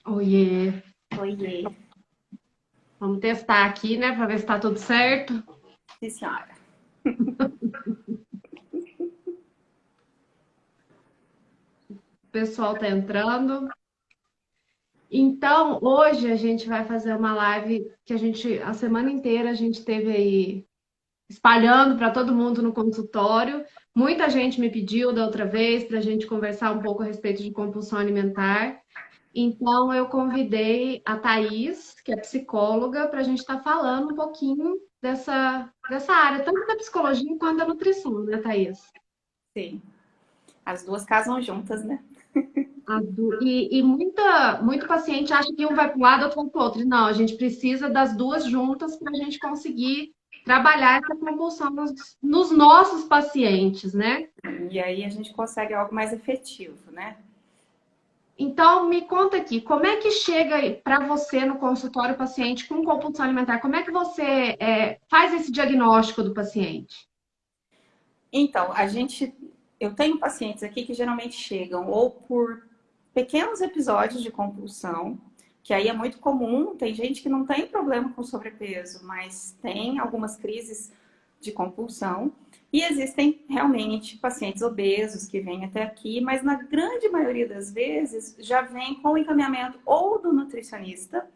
Oiê, Oiê, vamos testar aqui, né, para ver se tá tudo certo. sim, senhora. O pessoal tá entrando. Então, hoje a gente vai fazer uma live que a semana inteira, a gente teve aí espalhando para todo mundo no consultório. Muita gente me pediu da outra vez para a gente conversar um pouco a respeito de compulsão alimentar. Então, eu convidei a Thaís, que é psicóloga, para a gente estar falando um pouquinho dessa área, tanto da psicologia quanto da nutrição, né, Thaís? Sim, as duas casam juntas, né? Muito paciente acha que um vai para um lado, outro vai para o outro. E não, a gente precisa das duas juntas para a gente conseguir trabalhar essa compulsão nos nossos pacientes, né? E aí a gente consegue algo mais efetivo, né? Então, me conta aqui, como é que chega para você no consultório paciente com compulsão alimentar? Como é que você faz esse diagnóstico do paciente? Então, eu tenho pacientes aqui que geralmente chegam ou por pequenos episódios de compulsão, que aí é muito comum. Tem gente que não tem problema com sobrepeso, mas tem algumas crises de compulsão. E existem realmente pacientes obesos que vêm até aqui, mas na grande maioria das vezes já vem com o encaminhamento ou do nutricionista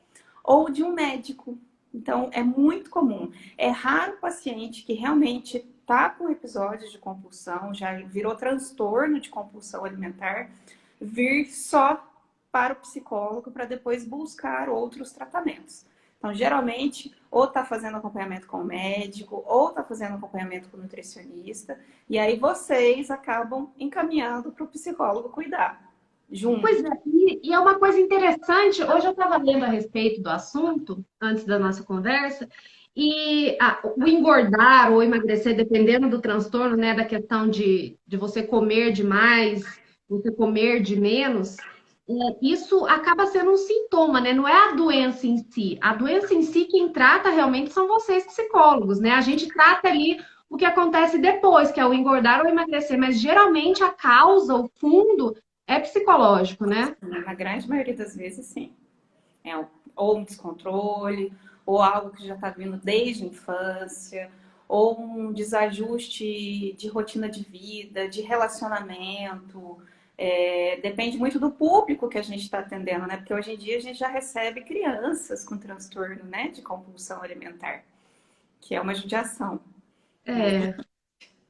ou de um médico. Então, é muito comum. É raro o paciente que realmente está com episódios de compulsão, já virou transtorno de compulsão alimentar, vir só para o psicólogo para depois buscar outros tratamentos. Então, geralmente, ou está fazendo acompanhamento com o médico, ou está fazendo acompanhamento com o nutricionista, e aí vocês acabam encaminhando para o psicólogo cuidar, Pois junto. é, e é uma coisa interessante. Hoje eu estava lendo a respeito do assunto, antes da nossa conversa, e o engordar ou emagrecer, dependendo do transtorno, né, da questão de você comer demais, você comer de menos, isso acaba sendo um sintoma, né? Não é a doença em si. A doença em si, quem trata realmente são vocês, psicólogos, né? A gente trata ali o que acontece depois, que é o engordar ou emagrecer, mas geralmente a causa, o fundo é psicológico, né? Na grande maioria das vezes, sim. Ou um descontrole, ou algo que já está vindo desde a infância, ou um desajuste de rotina de vida, de relacionamento. Depende muito do público que a gente está atendendo, né? Porque hoje em dia a gente já recebe crianças com transtorno, né, de compulsão alimentar, que é uma judiação, É,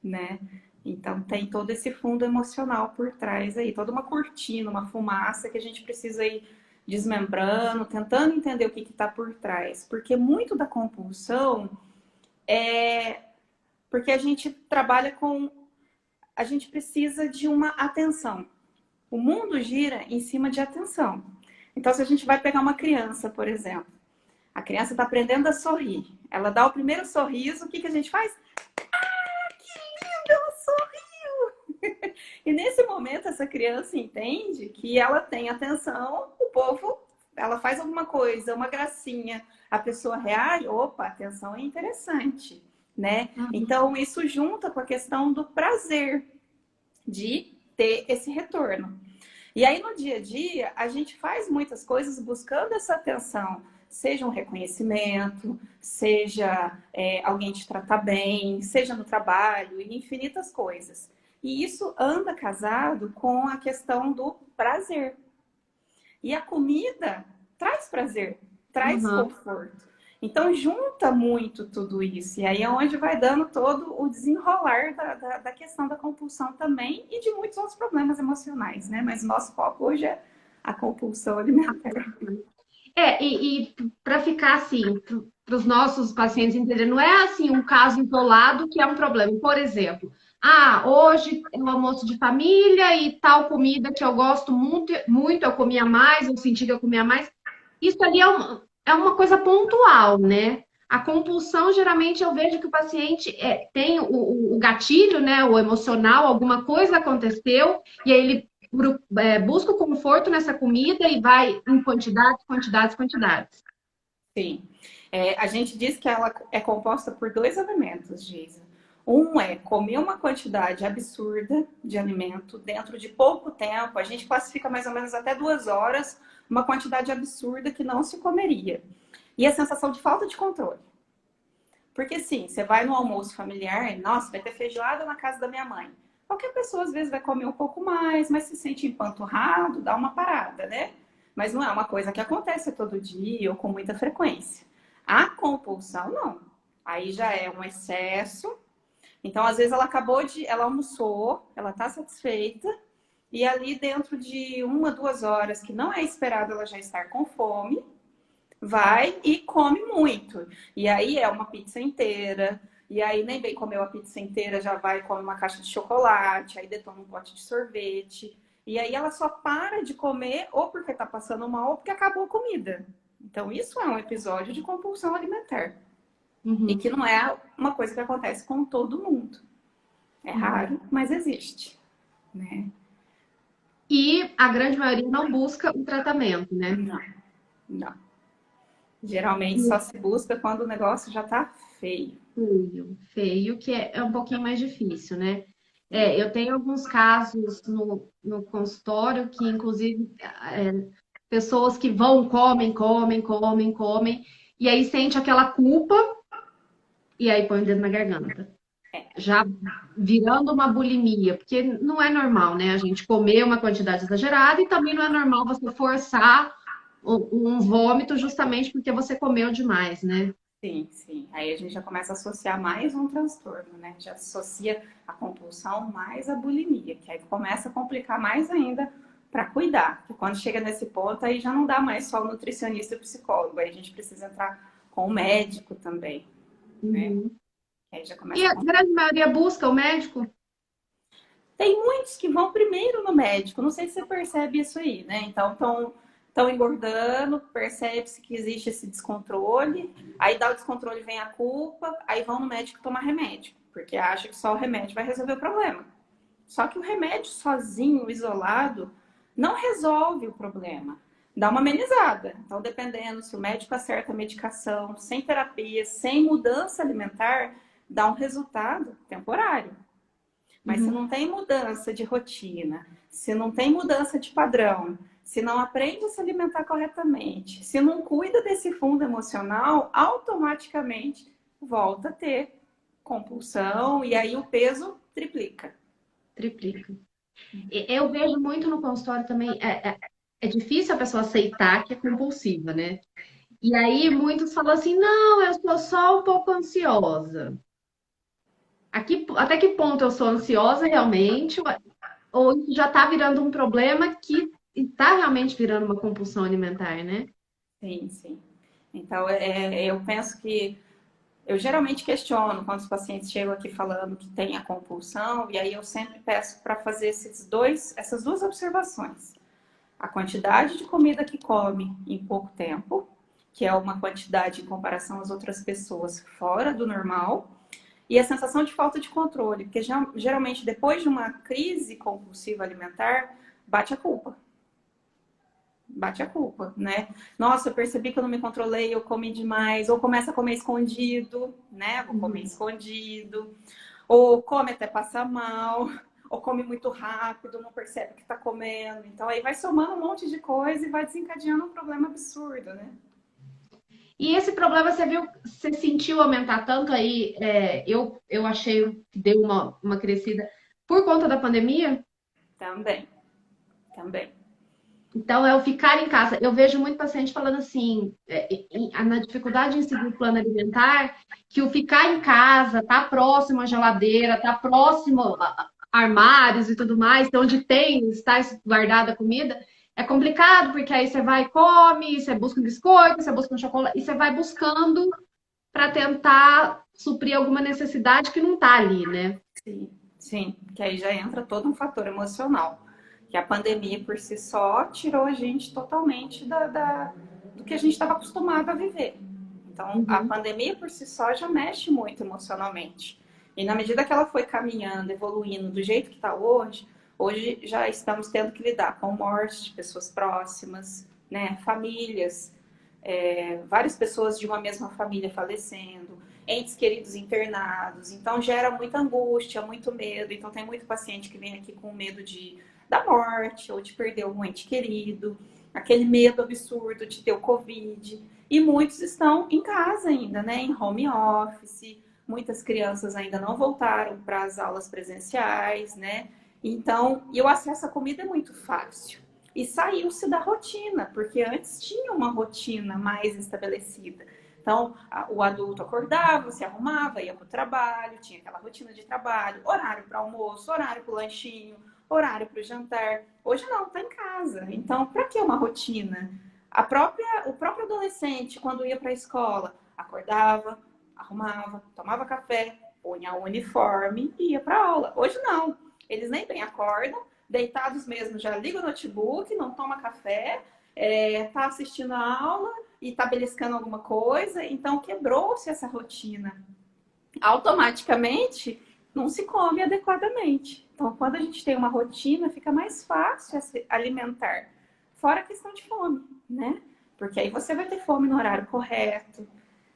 né? Então tem todo esse fundo emocional por trás aí, toda uma cortina, uma fumaça que a gente precisa ir desmembrando, tentando entender o que está por trás. Porque muito da compulsão é porque a gente trabalha com. A gente precisa de uma atenção. O mundo gira em cima de atenção. Então, se a gente vai pegar uma criança, por exemplo, a criança está aprendendo a sorrir. Ela dá o primeiro sorriso, o que, que a gente faz? Ela sorriu! E nesse momento, essa criança entende que ela tem atenção, o povo, ela faz alguma coisa, uma gracinha, a pessoa reage, opa, atenção é interessante, né? Então, isso junta com a questão do prazer de ter esse retorno. E aí, no dia a dia, a gente faz muitas coisas buscando essa atenção, seja um reconhecimento, seja alguém te tratar bem, seja no trabalho, e infinitas coisas. E isso anda casado com a questão do prazer. E a comida traz prazer, traz uhum. conforto. Então, junta muito tudo isso. E aí é onde vai dando todo o desenrolar da questão da compulsão também e de muitos outros problemas emocionais, né? Mas o nosso foco hoje é a compulsão alimentar. E para ficar assim, para os nossos pacientes entenderem, não é assim um caso isolado que é um problema. Por exemplo, hoje é um almoço de família e tal comida que eu gosto muito, muito eu comia mais, eu senti que eu comia mais. Isso ali é uma coisa pontual, né? A compulsão, geralmente, eu vejo que o paciente tem o gatilho, né? O emocional, alguma coisa aconteceu, e aí ele busca o conforto nessa comida e vai em quantidades, quantidades, quantidades. Sim. A gente diz que ela é composta por dois elementos, Geisa. Um é comer uma quantidade absurda de alimento dentro de pouco tempo. A gente classifica mais ou menos até 2 horas uma quantidade absurda que não se comeria. E a sensação de falta de controle. Porque sim, você vai no almoço familiar, nossa, vai ter feijoada na casa da minha mãe. Qualquer pessoa às vezes vai comer um pouco mais, mas se sente empanturrado, dá uma parada, né? Mas não é uma coisa que acontece todo dia ou com muita frequência. A compulsão, não. Aí já é um excesso. Então, às vezes, ela almoçou, ela tá satisfeita, e ali dentro de 1, 2 horas, que não é esperado ela já estar com fome, vai e come muito. E aí é uma pizza inteira. E aí nem bem comeu a pizza inteira, já vai e come uma caixa de chocolate, aí detona um pote de sorvete. E aí ela só para de comer ou porque tá passando mal ou porque acabou a comida. Então isso é um episódio de compulsão alimentar. E Uhum, que não é uma coisa que acontece com todo mundo. É uhum. raro, mas existe, né? E a grande maioria não busca o tratamento, né? Não, não. Geralmente só se busca quando o negócio já tá feio. Feio, feio, que é um pouquinho mais difícil, né? É, eu tenho alguns casos no consultório que, inclusive, pessoas que vão, comem, comem, comem, comem, e aí sente aquela culpa e aí põe o dedo na garganta. Já virando uma bulimia, porque não é normal, né? A gente comer uma quantidade exagerada e também não é normal você forçar um vômito justamente porque você comeu demais, né? Sim, sim. Aí a gente já começa a associar mais um transtorno, né? Já associa a compulsão mais a bulimia, que aí começa a complicar mais ainda para cuidar. Porque quando chega nesse ponto, aí já não dá mais só o nutricionista e o psicólogo, aí a gente precisa entrar com o médico também, né? Uhum. Aí já E começa a a grande maioria busca o médico? Tem muitos que vão primeiro no médico, não sei se você percebe isso aí, né? Então, estão engordando, percebe-se que existe esse descontrole, aí dá o descontrole, vem a culpa, aí vão no médico tomar remédio, porque acha que só o remédio vai resolver o problema. Só que o remédio sozinho, isolado, não resolve o problema. Dá uma amenizada. Então, dependendo se o médico acerta a medicação, sem terapia, sem mudança alimentar, dá um resultado temporário. Mas se Uhum. não tem mudança de rotina, se não tem mudança de padrão, se não aprende a se alimentar corretamente, se não cuida desse fundo emocional, automaticamente volta a ter compulsão e aí o peso triplica. Triplica. Eu vejo muito no consultório também, é difícil a pessoa aceitar que é compulsiva, né? E aí muitos falam assim, não, eu sou só um pouco ansiosa. Até que ponto eu sou ansiosa realmente? Ou isso já está virando um problema que está realmente virando uma compulsão alimentar, né? Sim, sim. Então, eu penso que eu geralmente questiono quando os pacientes chegam aqui falando que tem a compulsão, e aí eu sempre peço para fazer essas duas observações. A quantidade de comida que come em pouco tempo, que é uma quantidade em comparação às outras pessoas fora do normal, e a sensação de falta de controle, porque geralmente depois de uma crise compulsiva alimentar, bate a culpa. Bate a culpa, né? Nossa, eu percebi que eu não me controlei, eu comi demais, ou começa a comer escondido, né? Vou comer Uhum. escondido, ou come até passar mal, ou come muito rápido, não percebe que está comendo. Então aí vai somando um monte de coisa e vai desencadeando um problema absurdo, né? E esse problema você viu, você sentiu aumentar tanto aí? Eu achei que deu uma crescida por conta da pandemia. Também, também. Então, é o ficar em casa. Eu vejo muito paciente falando assim, na dificuldade em seguir o plano alimentar, que o ficar em casa, tá próximo à geladeira, tá próximo a armários e tudo mais, então onde tem, está guardada a comida, é complicado, porque aí você vai e come, você busca um biscoito, você busca um chocolate, e você vai buscando para tentar suprir alguma necessidade que não está ali, né? Sim, sim, que aí já entra todo um fator emocional. Que a pandemia por si só tirou a gente totalmente do que a gente estava acostumado a viver. Então, a Uhum. pandemia por si só já mexe muito emocionalmente. E na medida que ela foi caminhando, evoluindo do jeito que está hoje, hoje já estamos tendo que lidar com morte de pessoas próximas, né? Famílias, várias pessoas de uma mesma família falecendo, entes queridos internados. Então gera muita angústia, muito medo. Então tem muito paciente que vem aqui com medo da morte ou de perder algum ente querido. aquele medo absurdo de ter o Covid. E muitos estão em casa ainda, né? Em home office. Muitas crianças ainda não voltaram para as aulas presenciais, né? Então, e o acesso à comida é muito fácil. E saiu-se da rotina, porque antes tinha uma rotina mais estabelecida. Então, o adulto acordava, se arrumava, ia para o trabalho, tinha aquela rotina de trabalho, horário para almoço, horário para o lanchinho, horário para o jantar. Hoje não, está em casa. Então, para que uma rotina? O próprio adolescente, quando ia para a escola, acordava, arrumava, tomava café, punha o uniforme e ia para a aula. Hoje não. Eles nem bem acordam, deitados mesmo, já liga o notebook, não toma café, tá assistindo a aula e tá beliscando alguma coisa. Então, quebrou-se essa rotina. Automaticamente, não se come adequadamente. Então, quando a gente tem uma rotina, fica mais fácil se alimentar. Fora a questão de fome, né? Porque aí você vai ter fome no horário correto.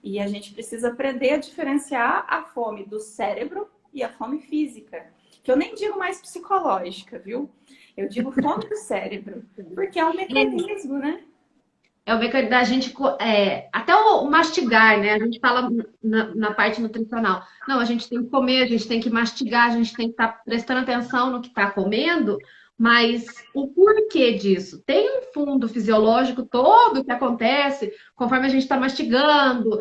E a gente precisa aprender a diferenciar a fome do cérebro e a fome física. Que eu nem digo mais psicológica, viu? Eu digo fome do cérebro. Porque é um mecanismo, né? É o mecanismo da gente, até o mastigar, né? A gente fala na parte nutricional. Não, a gente tem que comer, a gente tem que mastigar, a gente tem que estar prestando atenção no que está comendo, mas o porquê disso? Tem um fundo fisiológico todo que acontece conforme a gente está mastigando,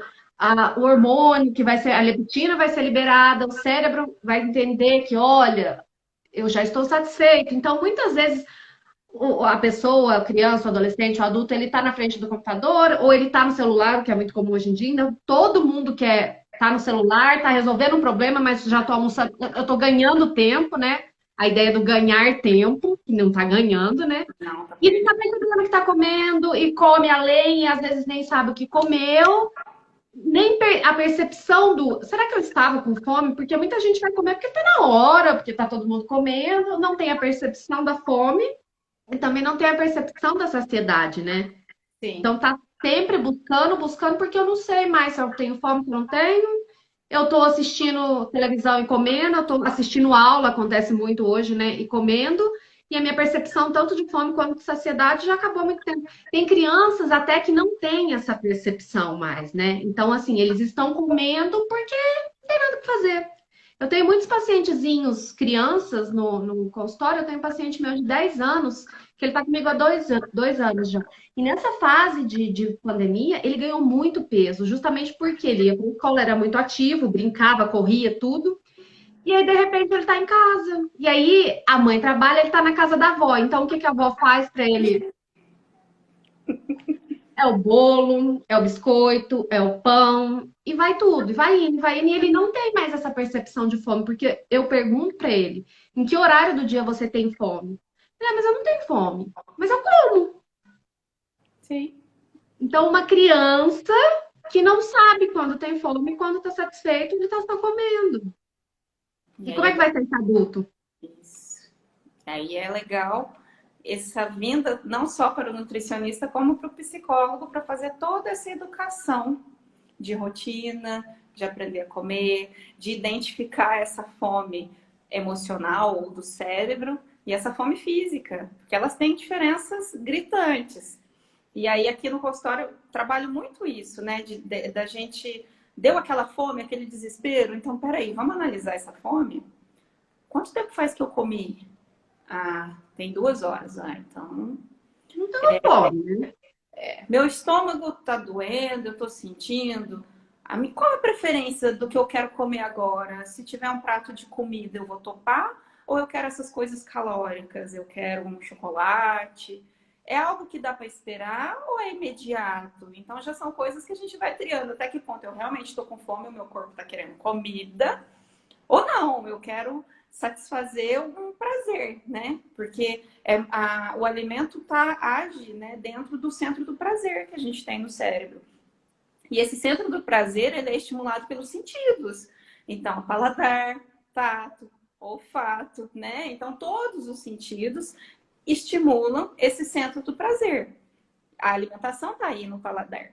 o hormônio que vai ser, a leptina vai ser liberada, o cérebro vai entender que, olha, eu já estou satisfeito. Então, muitas vezes a pessoa, a criança, o adolescente, o adulto, ele está na frente do computador ou ele está no celular, o que é muito comum hoje em dia. Então, todo mundo quer tá no celular, tá resolvendo um problema, mas já tô almoçando, eu tô ganhando tempo, né? A ideia do ganhar tempo, que não tá ganhando, né? Não, tá E não tá percebendo que tá comendo e come além, e às vezes nem sabe o que comeu, nem a percepção do será que eu estava com fome? Porque muita gente vai comer porque tá na hora, porque tá todo mundo comendo, não tem a percepção da fome. E também não tem a percepção da saciedade, né? sim. Então tá sempre buscando, buscando, porque eu não sei mais se eu tenho fome, se eu não tenho. Eu tô assistindo televisão e comendo, eu tô assistindo aula, acontece muito hoje, né? E comendo. E a minha percepção, tanto de fome quanto de saciedade, já acabou há muito tempo. Tem crianças até que não têm essa percepção mais, né? Então, assim, eles estão comendo porque não tem nada para fazer. Eu tenho muitos pacientezinhos, crianças no consultório. Eu tenho um paciente meu de 10 anos, que ele está comigo há 2 anos já. E nessa fase de pandemia, ele ganhou muito peso, justamente porque ele ia para a escola, era muito ativo, brincava, corria, tudo. E aí, de repente, ele está em casa. E aí, a mãe trabalha, ele está na casa da avó. Então, o que que a avó faz para ele? É o bolo, é o biscoito, é o pão, e vai tudo, e vai indo, e ele não tem mais essa percepção de fome, porque eu pergunto pra ele, em que horário do dia você tem fome? Ele, mas eu não tenho fome, mas eu como. Sim. Então, uma criança que não sabe quando tem fome e quando tá satisfeito, ele tá só comendo. E E aí como é é que vai ser esse adulto? isso. Aí é legal essa vinda não só para o nutricionista, como para o psicólogo, para fazer toda essa educação de rotina, de aprender a comer, de identificar essa fome emocional ou do cérebro e essa fome física, porque elas têm diferenças gritantes. E aí aqui no consultório eu trabalho muito isso, né? Da gente deu aquela fome, aquele desespero. Então, peraí, vamos analisar essa fome? Quanto tempo faz que eu comi? Ah, tem 2 horas. Ah, então. Não tem fome, né? Meu estômago tá doendo, eu tô sentindo. Qual a preferência do que eu quero comer agora? Se tiver um prato de comida, eu vou topar? Ou eu quero essas coisas calóricas? Eu quero um chocolate? É algo que dá para esperar ou é imediato? Então já são coisas que a gente vai triando. Até que ponto eu realmente estou com fome, o meu corpo está querendo comida? Ou não, eu quero satisfazer um prazer, né? Porque o alimento age, né, dentro do centro do prazer que a gente tem no cérebro. E esse centro do prazer, ele é estimulado pelos sentidos. Então, paladar, tato, olfato, né? Então, todos os sentidos estimulam esse centro do prazer. A alimentação está aí no paladar.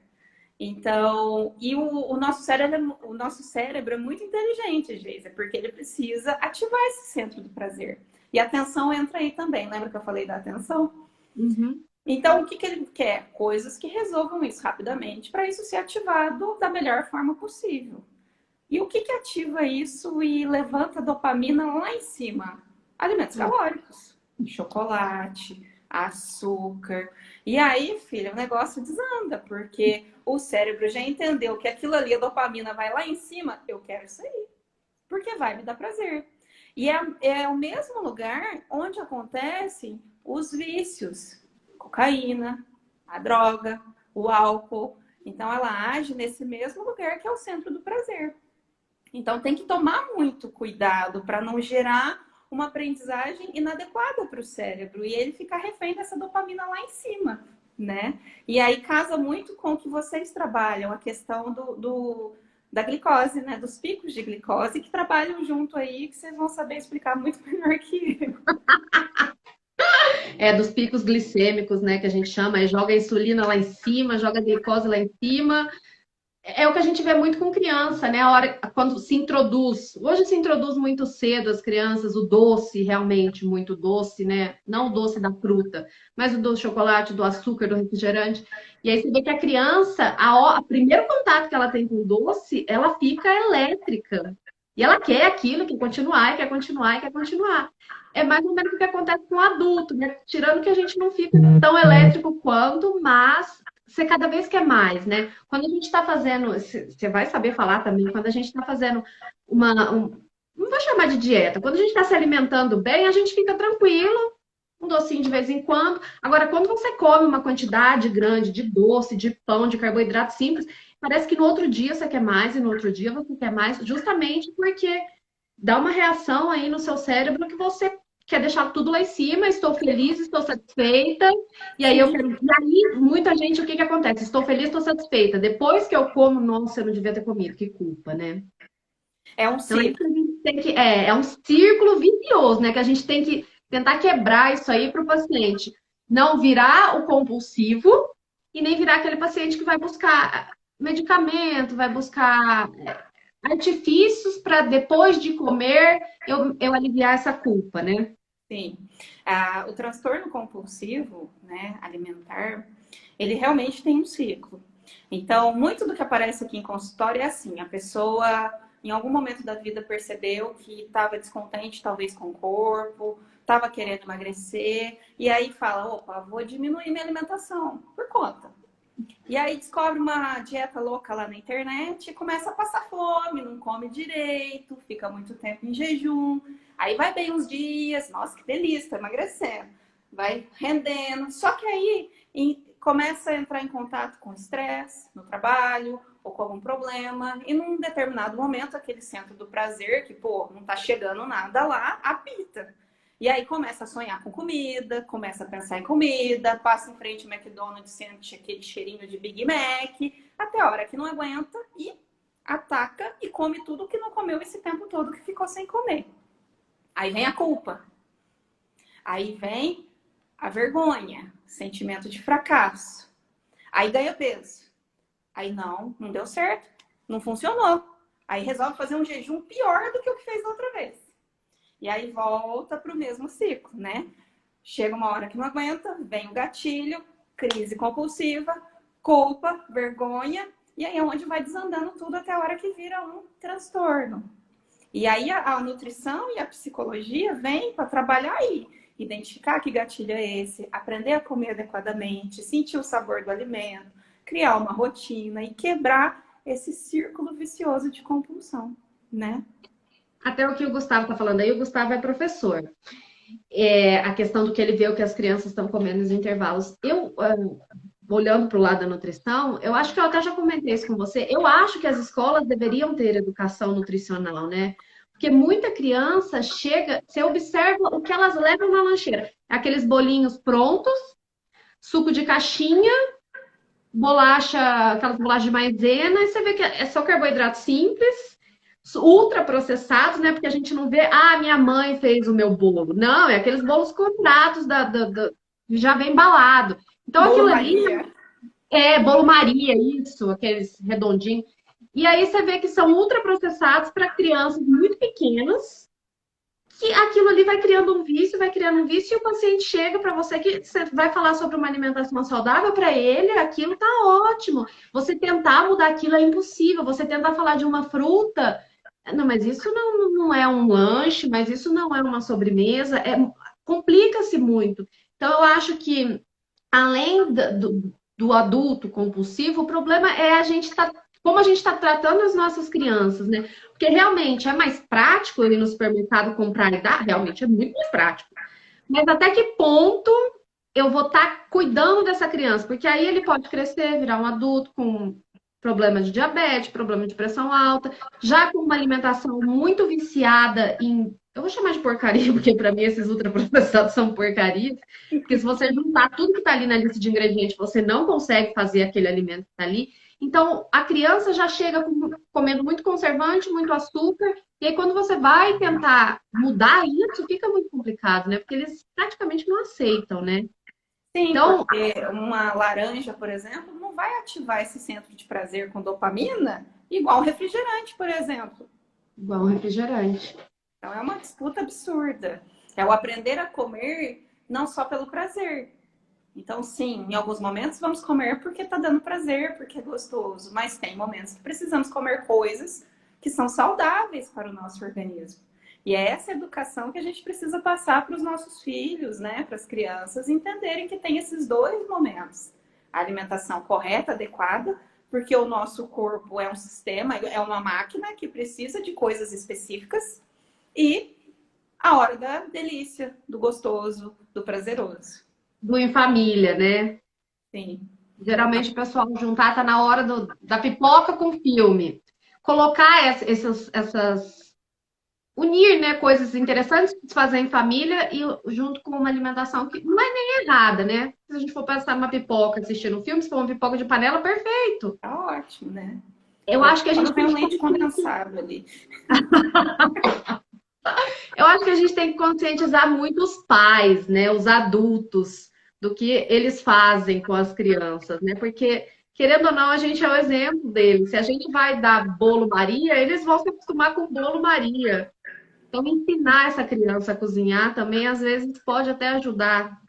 Então, e o nosso cérebro é muito inteligente, Geisa, porque ele precisa ativar esse centro do prazer. E a atenção entra aí também. Lembra que eu falei da atenção? Uhum. Então, o que que ele quer? Coisas que resolvam isso rapidamente, para isso ser ativado da melhor forma possível. E o que que ativa isso e levanta a dopamina lá em cima? Alimentos calóricos, chocolate, açúcar. E aí, filha, o negócio desanda, porque o cérebro já entendeu que aquilo ali, a dopamina vai lá em cima, eu quero isso aí, porque vai me dar prazer. E é o mesmo lugar onde acontecem os vícios, cocaína, a droga, o álcool. Então, ela age nesse mesmo lugar que é o centro do prazer. Então, tem que tomar muito cuidado para não gerar uma aprendizagem inadequada para o cérebro e ele ficar refém dessa dopamina lá em cima, né? E aí casa muito com o que vocês trabalham, a questão da glicose, né? Dos picos de glicose que trabalham junto aí, que vocês vão saber explicar muito melhor que eu. Dos picos glicêmicos, né, que a gente chama, joga a insulina lá em cima, joga a glicose lá em cima. É o que a gente vê muito com criança, né? A hora quando se introduz. Hoje se introduz muito cedo as crianças o doce, realmente muito doce, né? Não o doce da fruta, mas o doce de chocolate, do açúcar, do refrigerante. E aí você vê que a criança, o primeiro contato que ela tem com o doce, ela fica elétrica. E ela quer aquilo, quer continuar, e quer continuar, e quer continuar. É mais ou menos o que acontece com o adulto, né? Tirando que a gente não fica tão elétrico quanto, mas você cada vez quer mais, né? Quando a gente está fazendo, você vai saber falar também, quando a gente está fazendo não vou chamar de dieta, quando a gente está se alimentando bem, a gente fica tranquilo, um docinho de vez em quando. Agora, quando você come uma quantidade grande de doce, de pão, de carboidrato simples, parece que no outro dia você quer mais e no outro dia você quer mais, justamente porque dá uma reação aí no seu cérebro que você quer deixar tudo lá em cima, estou feliz, estou satisfeita, e aí eu quero. E aí, muita gente, o que que acontece? Estou feliz, estou satisfeita. Depois que eu como, nossa, eu não devia ter comido, que culpa, né? É um Então, é isso ciclo. que a gente tem que. É um círculo vicioso, né? Que a gente tem que tentar quebrar isso aí para o paciente não virar o compulsivo e nem virar aquele paciente que vai buscar medicamento, vai buscar artifícios para depois de comer eu aliviar essa culpa, né? Sim. O transtorno compulsivo, né, alimentar, ele realmente tem um ciclo. Então, muito do que aparece aqui em consultório é assim: a pessoa, em algum momento da vida, percebeu que estava descontente, talvez com o corpo, estava querendo emagrecer, e aí fala: opa, vou diminuir minha alimentação por conta. E aí descobre uma dieta louca lá na internet e começa a passar fome, não come direito, fica muito tempo em jejum. Aí vai bem uns dias, nossa, que delícia, tô emagrecendo. Vai rendendo. Só que aí começa a entrar em contato com estresse no trabalho ou com algum problema. E num determinado momento, aquele centro do prazer, que, pô, não tá chegando nada lá, apita. E aí começa a sonhar com comida, começa a pensar em comida, passa em frente ao McDonald's, sente aquele cheirinho de Big Mac, até a hora que não aguenta e ataca e come tudo que não comeu esse tempo todo que ficou sem comer. Aí vem a culpa. Aí vem a vergonha, sentimento de fracasso. Aí ganha peso. Aí não deu certo, não funcionou. Aí resolve fazer um jejum pior do que o que fez da outra vez. E aí volta para o mesmo ciclo, né? Chega uma hora que não aguenta, vem o gatilho, crise compulsiva, culpa, vergonha, e aí é onde vai desandando tudo até a hora que vira um transtorno. E aí a nutrição e a psicologia vêm para trabalhar aí, identificar que gatilho é esse, aprender a comer adequadamente, sentir o sabor do alimento, criar uma rotina e quebrar esse círculo vicioso de compulsão, né? Até o que o Gustavo está falando aí, o Gustavo é professor. A questão do que ele vê o que as crianças estão comendo nos intervalos. Olhando para o lado da nutrição, eu acho que eu até já comentei isso com você, eu acho que as escolas deveriam ter educação nutricional, né? Porque muita criança chega, você observa o que elas levam na lancheira. Aqueles bolinhos prontos, suco de caixinha, bolacha, aquelas bolachas de maisena, e você vê que é só carboidrato simples, ultraprocessados, né? Porque a gente não vê, minha mãe fez o meu bolo. Não, é aqueles bolos comprados já vem embalado. Então Bolo aquilo ali Maria. bolo Maria, isso, aqueles redondinhos. E aí você vê que são ultraprocessados para crianças muito pequenas, que aquilo ali vai criando um vício, e o paciente chega para você que você vai falar sobre uma alimentação saudável para ele, aquilo tá ótimo. Você tentar mudar aquilo é impossível. Você tentar falar de uma fruta, não, mas isso não é um lanche, mas isso não é uma sobremesa, complica-se muito. Então, eu acho que além do adulto compulsivo, o problema é como a gente está tratando as nossas crianças, né? Porque realmente é mais prático eu ir no supermercado comprar e dar, realmente é muito mais prático. Mas até que ponto eu vou estar cuidando dessa criança? Porque aí ele pode crescer, virar um adulto com problema de diabetes, problema de pressão alta, já com uma alimentação muito viciada em. Eu vou chamar de porcaria, porque para mim esses ultraprocessados são porcarias. Porque se você juntar tudo que está ali na lista de ingredientes, você não consegue fazer aquele alimento que está ali. Então, a criança já chega comendo muito conservante, muito açúcar, e aí quando você vai tentar mudar isso, fica muito complicado, né? Porque eles praticamente não aceitam, né? Sim, Então, porque uma laranja, por exemplo, não vai ativar esse centro de prazer com dopamina igual um refrigerante, por exemplo. igual um refrigerante. Então é uma disputa absurda. É o aprender a comer não só pelo prazer. Então, sim, em alguns momentos vamos comer porque está dando prazer, porque é gostoso, mas tem momentos que precisamos comer coisas que são saudáveis para o nosso organismo. E é essa educação que a gente precisa passar para os nossos filhos, né, para as crianças entenderem que tem esses dois momentos. A alimentação correta, adequada, porque o nosso corpo é um sistema, é uma máquina que precisa de coisas específicas, e a hora da delícia, do gostoso, do prazeroso. Do em família, né? Sim. Geralmente o pessoal juntar tá na hora da pipoca com filme. Colocar unir, né, coisas interessantes que se fazer em família e junto com uma alimentação que não é nem errada, né? Se a gente for pensar numa pipoca assistindo um filme, se for uma pipoca de panela, perfeito. Tá ótimo, né? Eu acho que a gente Quando tem tem um que leite condensado ali. Eu acho que a gente tem que conscientizar muito os pais, né, os adultos, do que eles fazem com as crianças, né? Porque, querendo ou não, a gente é o exemplo deles. Se a gente vai dar bolo Maria, eles vão se acostumar com bolo Maria. Então, ensinar essa criança a cozinhar também, às vezes, pode até ajudar.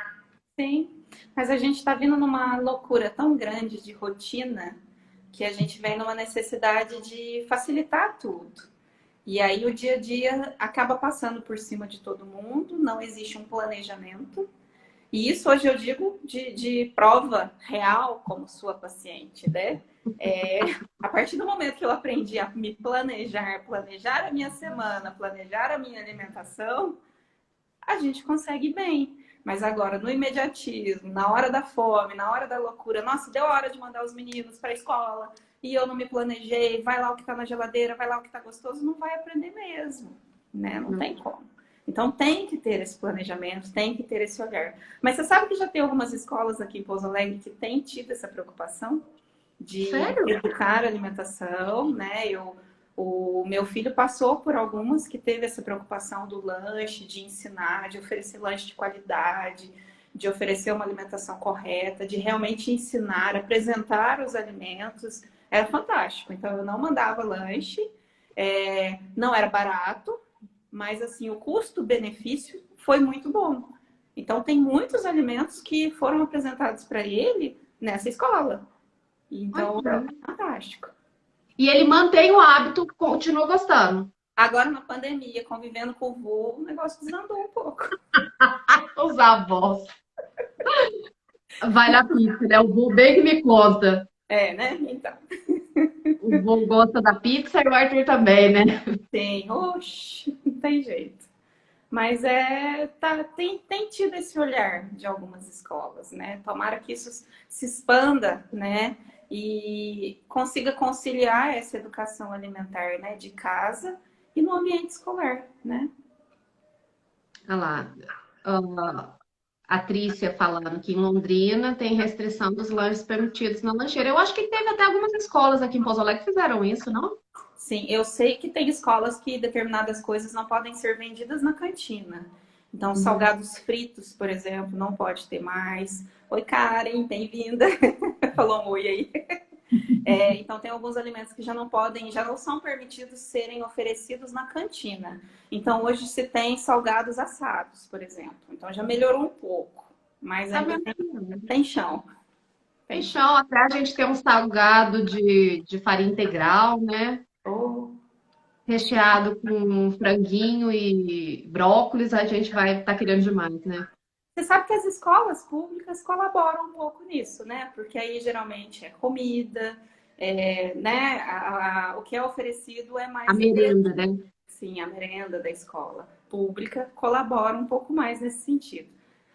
Sim. Mas a gente está vindo numa loucura tão grande de rotina que a gente vem numa necessidade de facilitar tudo. E aí o dia a dia acaba passando por cima de todo mundo, não existe um planejamento. E isso hoje eu digo de prova real como sua paciente, né? A partir do momento que eu aprendi a me planejar, planejar a minha semana, planejar a minha alimentação, a gente consegue bem. Mas agora, no imediatismo, na hora da fome, na hora da loucura, nossa, deu hora de mandar os meninos para a escola e eu não me planejei, vai lá o que está na geladeira, vai lá o que está gostoso, não vai aprender mesmo, né? Não tem como. Então tem que ter esse planejamento, tem que ter esse olhar. Mas você sabe que já tem algumas escolas aqui em Pouso Alegre que têm tido essa preocupação de Sério? educar a alimentação, né? O meu filho passou por algumas que teve essa preocupação do lanche, de ensinar, de oferecer lanche de qualidade, de oferecer uma alimentação correta, de realmente ensinar, apresentar os alimentos. Era fantástico. Então, eu não mandava lanche, não era barato, mas assim, o custo-benefício foi muito bom. Então, tem muitos alimentos que foram apresentados para ele nessa escola. Então, é fantástico. E ele mantém o hábito, continua gostando. Agora, na pandemia, convivendo com o vô, o negócio desandou um pouco. Os avós. Vai na pizza, né? O vô bem que me conta. É, né? Então, O vô gosta da pizza e o Arthur também, né? tem, oxe, não tem jeito. Mas tem tido esse olhar de algumas escolas, né? Tomara que isso se expanda, né? E consiga conciliar essa educação alimentar, né? De casa e no ambiente escolar, né? Olha lá. A Trícia falando que em Londrina tem restrição dos lanches permitidos na lancheira. Eu acho que teve até algumas escolas aqui em Pouso Alegre que fizeram isso, não? Sim, eu sei que tem escolas que determinadas coisas não podem ser vendidas na cantina. Então, salgados fritos, por exemplo, não pode ter mais. Oi, Karen, bem-vinda. Falou um oi aí. Então, tem alguns alimentos que já não podem, já não são permitidos serem oferecidos na cantina. Então, hoje se tem salgados assados, por exemplo. Então, já melhorou um pouco, mas Tá ainda vendo? tem chão. Tem chão. Fechão, até a gente tem um salgado de farinha integral, né? Oh. Recheado com franguinho e brócolis, a gente vai estar querendo demais, né? Você sabe que as escolas públicas colaboram um pouco nisso, né? Porque aí geralmente é comida, né? O que é oferecido é A mais merenda, né? sim, a merenda da escola pública colabora um pouco mais nesse sentido.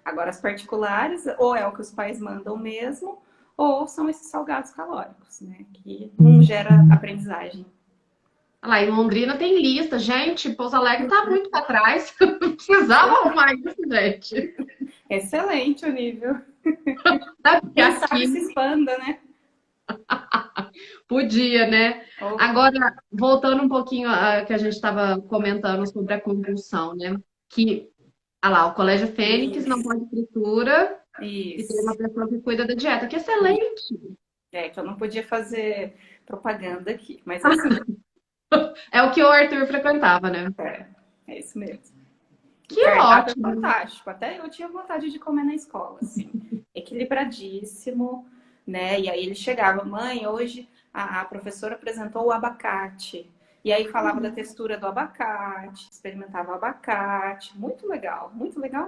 Agora, as particulares, ou é o que os pais mandam mesmo, ou são esses salgados calóricos, né? Que não gera aprendizagem. Olha lá, em Londrina tem lista. Gente, Pouso Alegre tá muito para trás. Precisava arrumar isso, gente. Excelente o nível. Porque Quem sabe se aqui expanda, né? podia, né? Ou Agora, voltando um pouquinho a que a gente estava comentando sobre a compulsão, né? Que, olha lá, o Colégio Fênix não isso, pode fritura e tem uma isso. pessoa que cuida da dieta. Que excelente! Que eu não podia fazer propaganda aqui, mas assim, É o que o Arthur frequentava, né? é, é isso mesmo. O Que cardápio é ótimo! fantástico. Até eu tinha vontade de comer na escola, assim. Equilibradíssimo, né? E aí ele chegava, mãe, hoje a professora apresentou o abacate. E aí falava da textura do abacate, experimentava o abacate. Muito legal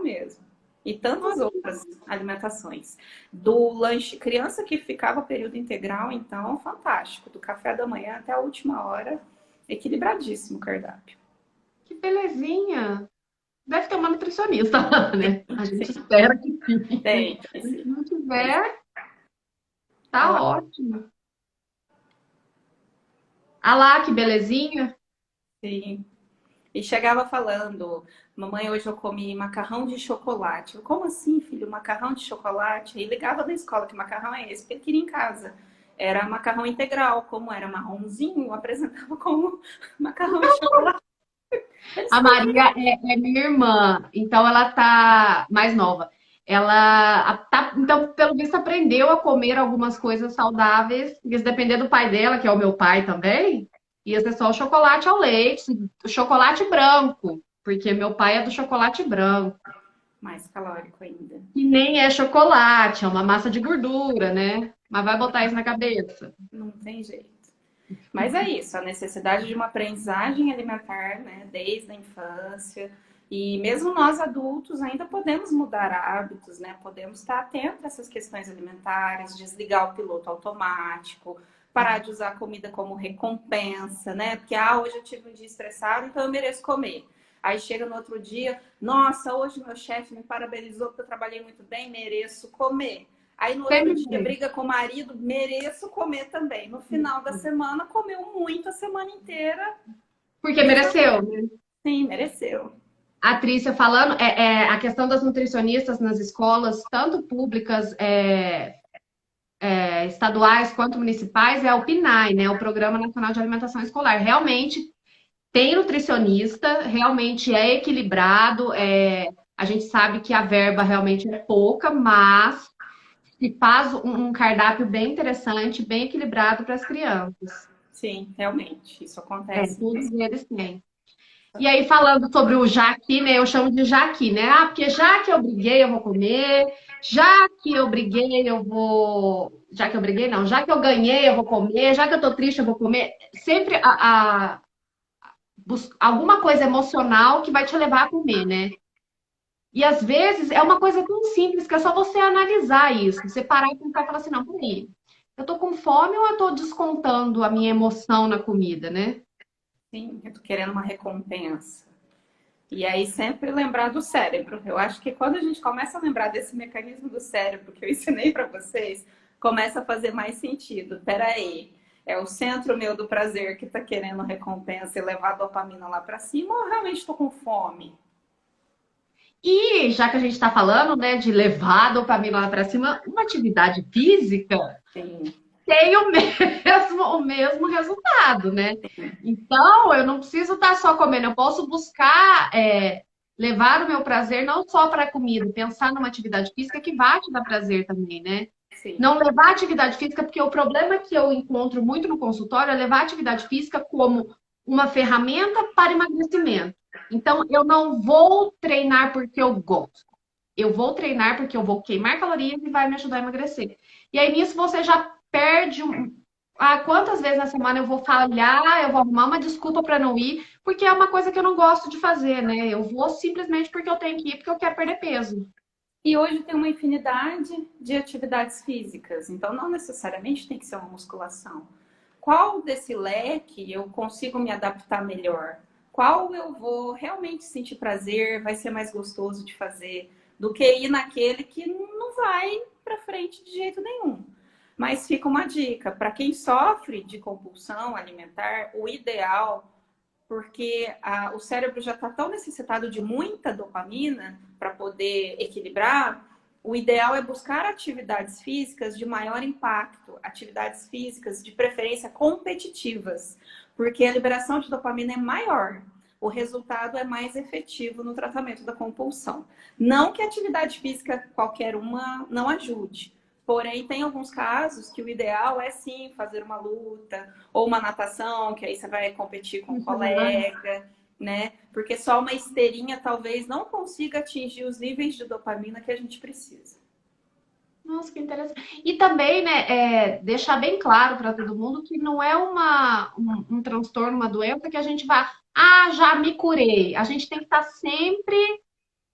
mesmo. E tantas outras alimentações. Do lanche, criança que ficava período integral, então, fantástico. Do café da manhã até a última hora, equilibradíssimo o cardápio. Que belezinha! Deve ter uma nutricionista lá, né? A gente Sim, espera que sim. tem, Se sim. não Tem. tiver, tá Ela ótimo. Ah lá, que belezinha! sim. E chegava falando, mamãe, hoje eu comi macarrão de chocolate. Eu, como assim, filho, macarrão de chocolate? E ligava na escola, que macarrão é esse? Porque ele queria em casa. Era macarrão integral, como era marronzinho, eu apresentava como macarrão de chocolate. Eles A Maria é minha irmã, então ela tá mais nova. Então, pelo visto, aprendeu a comer algumas coisas saudáveis, porque se depender do pai dela, que é o meu pai também, ia ser só o chocolate ao leite, o chocolate branco, porque meu pai é do chocolate branco, mais calórico ainda. que nem é chocolate, é uma massa de gordura, né? Mas vai botar isso na cabeça. Não tem jeito. Mas é isso, a necessidade de uma aprendizagem alimentar, né, desde a infância. E mesmo nós adultos ainda podemos mudar hábitos, né? Podemos estar atentos a essas questões alimentares, desligar o piloto automático, parar de usar a comida como recompensa, né? Porque hoje eu tive um dia estressado, então eu mereço comer. Aí chega no outro dia, nossa, hoje meu chefe me parabenizou porque eu trabalhei muito bem, mereço comer. Aí no outro dia Sempre. briga com o marido, mereço comer também. No final da semana, comeu muito a semana inteira. Porque Mesmo mereceu. assim, mereceu. A Trícia falando, a questão das nutricionistas nas escolas, tanto públicas, estaduais quanto municipais, é o PNAE, né? O Programa Nacional de Alimentação Escolar. Realmente tem nutricionista, realmente é equilibrado, a gente sabe que a verba realmente é pouca, mas se faz um cardápio bem interessante, bem equilibrado para as crianças. Sim, realmente, isso acontece. Todos eles têm. E aí, falando sobre o jaqui, né? Eu chamo de jaqui, né? Ah, porque já que eu briguei, eu vou comer. Já que eu briguei, eu vou. Já que eu briguei, não. Já que eu ganhei, eu vou comer. Já que eu tô triste, eu vou comer. Sempre alguma coisa emocional que vai te levar a comer, né? E às vezes é uma coisa tão simples que é só você analisar isso. Você parar e pensar e falar assim: não, peraí. Eu tô com fome ou eu tô descontando a minha emoção na comida, né? Sim, eu tô querendo uma recompensa. E aí sempre lembrar do cérebro. Eu acho que quando a gente começa a lembrar desse mecanismo do cérebro que eu ensinei para vocês, começa a fazer mais sentido. Peraí, é o centro meu do prazer que está querendo recompensa e levar a dopamina lá para cima, ou eu realmente estou com fome? E já que a gente está falando, né, de levar a dopamina lá para cima, uma atividade física Sim, tem o mesmo resultado, né? Então, eu não preciso estar só comendo, eu posso buscar levar o meu prazer não só para a comida, pensar numa atividade física que vai te dar prazer também, né? sim. Não levar a atividade física, porque o problema que eu encontro muito no consultório é levar a atividade física como uma ferramenta para emagrecimento. Então, eu não vou treinar porque eu gosto. Eu vou treinar porque eu vou queimar calorias e vai me ajudar a emagrecer. E aí, nisso, você já perde um. Ah, quantas vezes na semana eu vou falhar, eu vou arrumar uma desculpa para não ir, porque é uma coisa que eu não gosto de fazer, né? Eu vou simplesmente porque eu tenho que ir, porque eu quero perder peso. E hoje tem uma infinidade de atividades físicas, então não necessariamente tem que ser uma musculação. Qual desse leque eu consigo me adaptar melhor? Qual eu vou realmente sentir prazer, vai ser mais gostoso de fazer, do que ir naquele que não vai para frente de jeito nenhum. Mas fica uma dica, para quem sofre de compulsão alimentar, o ideal porque o cérebro já está tão necessitado de muita dopamina para poder equilibrar, o ideal é buscar atividades físicas de maior impacto, atividades físicas de preferência competitivas, porque a liberação de dopamina é maior. O resultado é mais efetivo no tratamento da compulsão. Não que a atividade física qualquer uma não ajude, porém, tem alguns casos que o ideal é sim fazer uma luta ou uma natação, que aí você vai competir com um colega, né? Porque só uma esteirinha talvez não consiga atingir os níveis de dopamina que a gente precisa. Nossa, que interessante. E também, né, deixar bem claro para todo mundo que não é um transtorno, uma doença que a gente vai, já me curei. A gente tem que estar sempre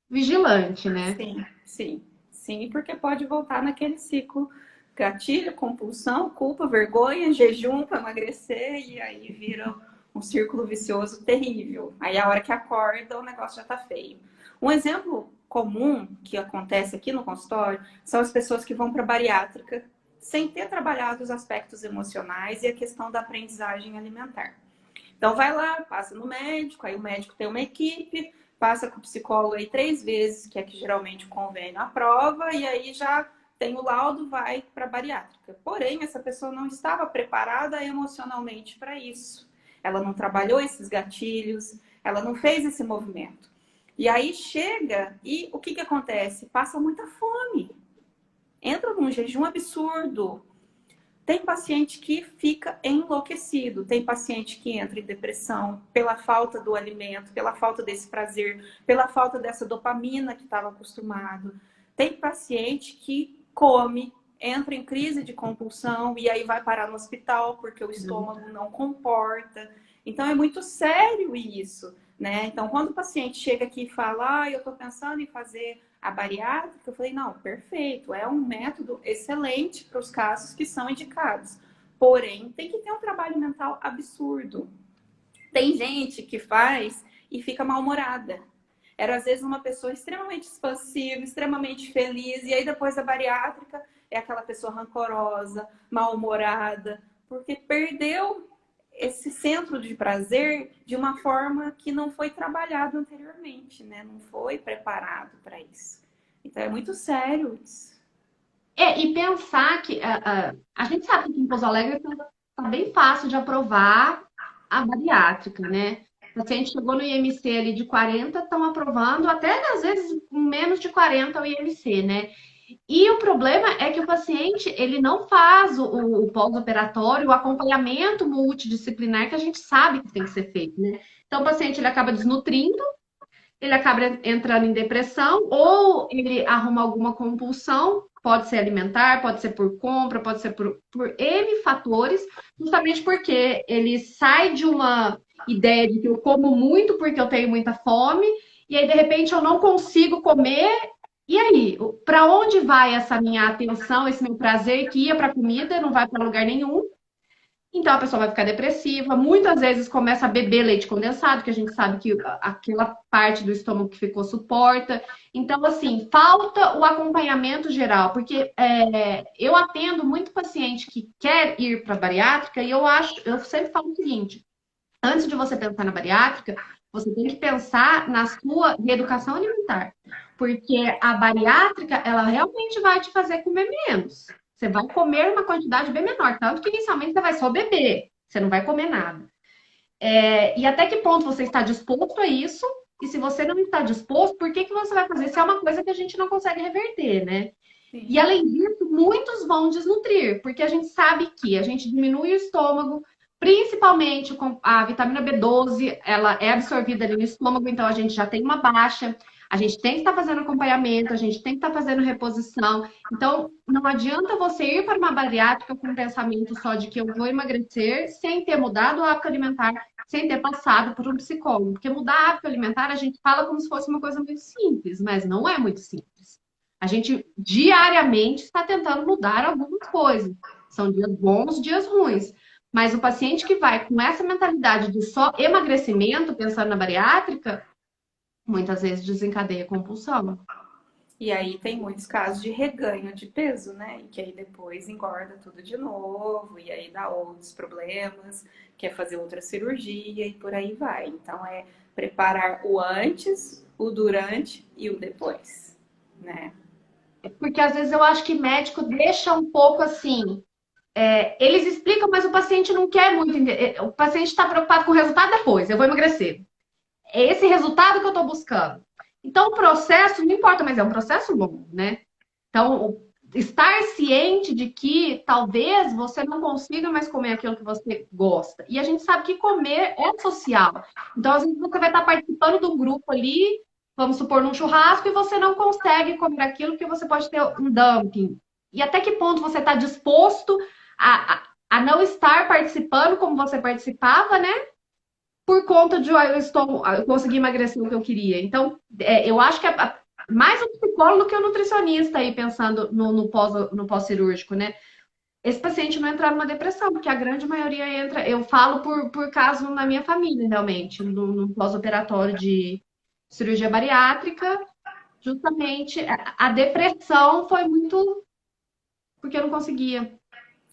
vigilante, né? Sim, sim, sim, porque pode voltar naquele ciclo. Gatilho, compulsão, culpa, vergonha, jejum para emagrecer, e aí vira um círculo vicioso terrível. Aí a hora que acorda, o negócio já tá feio. Um exemplo comum que acontece aqui no consultório são as pessoas que vão para bariátrica sem ter trabalhado os aspectos emocionais e a questão da aprendizagem alimentar. Então vai lá, passa no médico, aí o médico tem uma equipe, passa com o psicólogo aí 3 vezes, que é que geralmente o convênio aprova, e aí já tem o laudo, vai para a bariátrica. Porém, essa pessoa não estava preparada emocionalmente para isso. Ela não trabalhou esses gatilhos, ela não fez esse movimento. E aí chega e o que acontece? Passa muita fome. Entra num jejum absurdo. Tem paciente que fica enlouquecido, tem paciente que entra em depressão pela falta do alimento, pela falta desse prazer, pela falta dessa dopamina que estava acostumado. Tem paciente que come, entra em crise de compulsão e aí vai parar no hospital porque o estômago não comporta. Então é muito sério isso, né? Então quando o paciente chega aqui e fala, eu estou pensando em fazer a bariátrica, eu falei, não, perfeito, é um método excelente para os casos que são indicados. Porém, tem que ter um trabalho mental absurdo. Tem gente que faz e fica mal-humorada. Era, às vezes, uma pessoa extremamente expansiva, extremamente feliz, e aí depois da bariátrica é aquela pessoa rancorosa, mal-humorada, porque perdeu esse centro de prazer de uma forma que não foi trabalhado anteriormente, né? Não foi preparado para isso. Então é muito sério isso. E pensar que a gente sabe que em Pouso Alegre está bem fácil de aprovar a bariátrica, né? O paciente chegou no IMC ali de 40, estão aprovando, até às vezes com menos de 40 o IMC, né? E o problema é que o paciente ele não faz o pós-operatório, o acompanhamento multidisciplinar que a gente sabe que tem que ser feito, né? Então o paciente ele acaba desnutrindo, ele acaba entrando em depressão ou ele arruma alguma compulsão, pode ser alimentar, pode ser por compra, pode ser por N fatores, justamente porque ele sai de uma ideia de que eu como muito porque eu tenho muita fome, e aí de repente eu não consigo comer. E aí, para onde vai essa minha atenção, esse meu prazer que ia para a comida, não vai para lugar nenhum? Então a pessoa vai ficar depressiva, muitas vezes começa a beber leite condensado, que a gente sabe que aquela parte do estômago que ficou suporta. Então, assim, falta o acompanhamento geral, porque eu atendo muito paciente que quer ir para a bariátrica e eu sempre falo o seguinte: antes de você pensar na bariátrica, você tem que pensar na sua reeducação alimentar. Porque a bariátrica, ela realmente vai te fazer comer menos. Você vai comer uma quantidade bem menor. Tanto que inicialmente você vai só beber. Você não vai comer nada. E até que ponto você está disposto a isso? E se você não está disposto, por que você vai fazer? Isso é uma coisa que a gente não consegue reverter, né? E Sim. além disso, muitos vão desnutrir, porque a gente sabe que a gente diminui o estômago, principalmente com a vitamina B12, ela é absorvida ali no estômago, então a gente já tem uma baixa, a gente tem que estar fazendo acompanhamento, a gente tem que estar fazendo reposição. Então, não adianta você ir para uma bariátrica com um pensamento só de que eu vou emagrecer sem ter mudado o hábito alimentar, sem ter passado por um psicólogo. Porque mudar hábito alimentar, a gente fala como se fosse uma coisa muito simples, mas não é muito simples. A gente diariamente está tentando mudar algumas coisas. São dias bons, dias ruins. Mas o paciente que vai com essa mentalidade de só emagrecimento, pensando na bariátrica, muitas vezes desencadeia compulsão. E aí tem muitos casos de reganho de peso, né? E que aí depois engorda tudo de novo, e aí dá outros problemas, quer fazer outra cirurgia e por aí vai. Então é preparar o antes, o durante e o depois, né? Porque às vezes eu acho que médico deixa um pouco assim. Eles explicam, mas o paciente não quer muito entender. O paciente está preocupado com o resultado depois. Eu vou emagrecer. É esse resultado que eu estou buscando. Então, o processo não importa, mas é um processo longo, né? Então, estar ciente de que talvez você não consiga mais comer aquilo que você gosta. E a gente sabe que comer é social. Então, às vezes você vai estar participando de um grupo ali, vamos supor, num churrasco, e você não consegue comer aquilo que você pode ter um dumping. E até que ponto você está disposto a não estar participando como você participava, né? Por conta de eu conseguir emagrecer o que eu queria. Então, eu acho que é mais um psicólogo que o nutricionista aí pensando no pós-cirúrgico, né? Esse paciente não entrar numa depressão, porque a grande maioria entra. Eu falo por caso na minha família, realmente, no pós-operatório de cirurgia bariátrica, justamente a depressão foi muito porque eu não conseguia.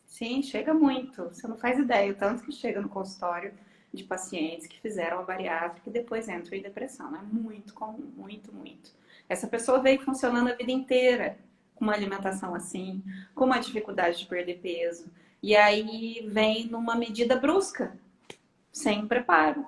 Sim, chega muito. Você não faz ideia, o tanto que chega no consultório de pacientes que fizeram a bariátrica e depois entram em depressão. É muito comum, muito, muito. Essa pessoa veio funcionando a vida inteira com uma alimentação assim, com uma dificuldade de perder peso. E aí vem numa medida brusca, sem preparo.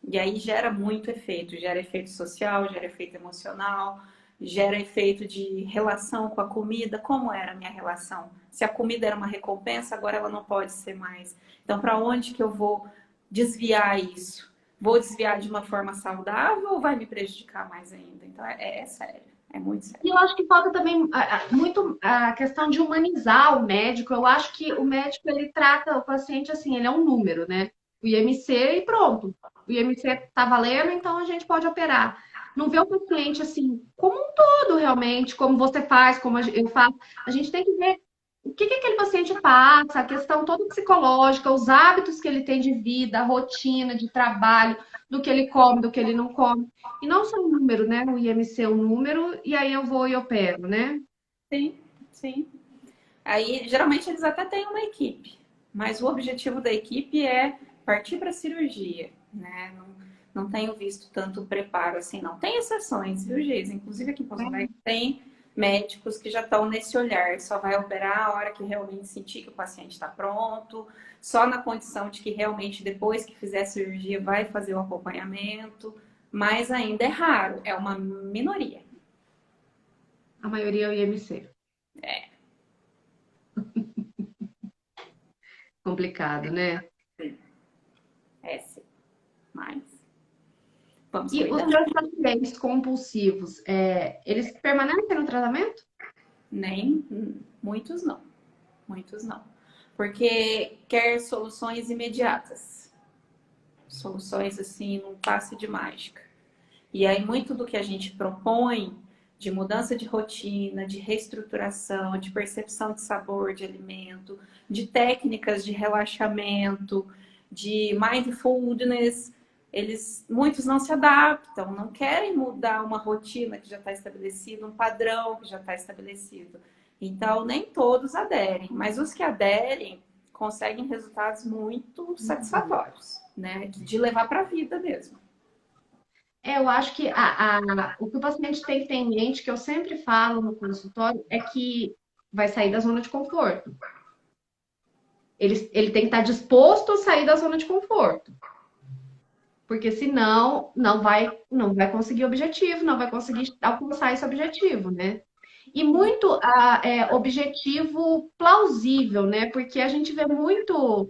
E aí gera muito efeito, gera efeito social, gera efeito emocional, gera efeito de relação com a comida. Como era a minha relação? Se a comida era uma recompensa, agora ela não pode ser mais. Então, para onde que eu vou desviar isso? Vou desviar de uma forma saudável ou vai me prejudicar mais ainda? Então, é sério, é muito sério. E eu acho que falta também muito a questão de humanizar o médico. Eu acho que o médico ele trata o paciente assim, ele é um número, né? O IMC e pronto. O IMC tá valendo, então a gente pode operar. Não vê o paciente assim, como um todo realmente, como você faz, como eu faço. A gente tem que ver o que que aquele paciente passa, a questão toda psicológica, os hábitos que ele tem de vida, a rotina de trabalho, do que ele come, do que ele não come. E não só um número, né? O IMC é um número, e aí eu vou e opero, né? Sim, sim. Aí, geralmente, eles até têm uma equipe, mas o objetivo da equipe é partir para a cirurgia, né? Não tenho visto tanto preparo assim, não. Tem exceções, viu, Geis? Inclusive aqui em Pouso Alegre tem médicos que já estão nesse olhar, só vai operar a hora que realmente sentir que o paciente está pronto, só na condição de que realmente depois que fizer a cirurgia vai fazer o acompanhamento, mas ainda é raro, é uma minoria. A maioria é o IMC. Complicado, né? É sim, mas vamos E os cuidar. seus pacientes compulsivos, eles permanecem no tratamento? Nem muitos não, muitos não. Porque quer soluções imediatas, soluções assim num passe de mágica. E aí muito do que a gente propõe de mudança de rotina, de reestruturação, de percepção de sabor de alimento, de técnicas de relaxamento, de mindfulness, muitos não se adaptam, não querem mudar uma rotina que já está estabelecida, um padrão que já está estabelecido. Então, nem todos aderem, mas os que aderem conseguem resultados muito satisfatórios, né? De levar para a vida mesmo. Eu acho que o que o paciente tem que ter em mente, que eu sempre falo no consultório, é que vai sair da zona de conforto. Ele tem que estar disposto a sair da zona de conforto. Porque senão não vai conseguir o objetivo, não vai conseguir alcançar esse objetivo, né? e muito objetivo plausível, né? Porque a gente vê muito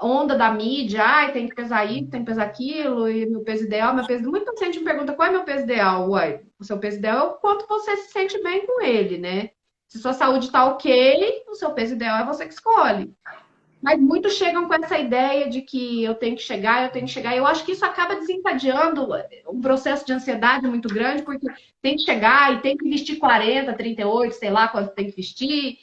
onda da mídia, ai, tem que pesar isso, tem que pesar aquilo, e meu peso ideal, meu peso. Muita gente me pergunta qual é meu peso ideal. Uai, o seu peso ideal é o quanto você se sente bem com ele, né? Se sua saúde tá ok, o seu peso ideal é você que escolhe. Mas muitos chegam com essa ideia de que eu tenho que chegar, eu tenho que chegar. Eu acho que isso acaba desencadeando um processo de ansiedade muito grande, porque tem que chegar e tem que vestir 40, 38, sei lá quanto tem que vestir,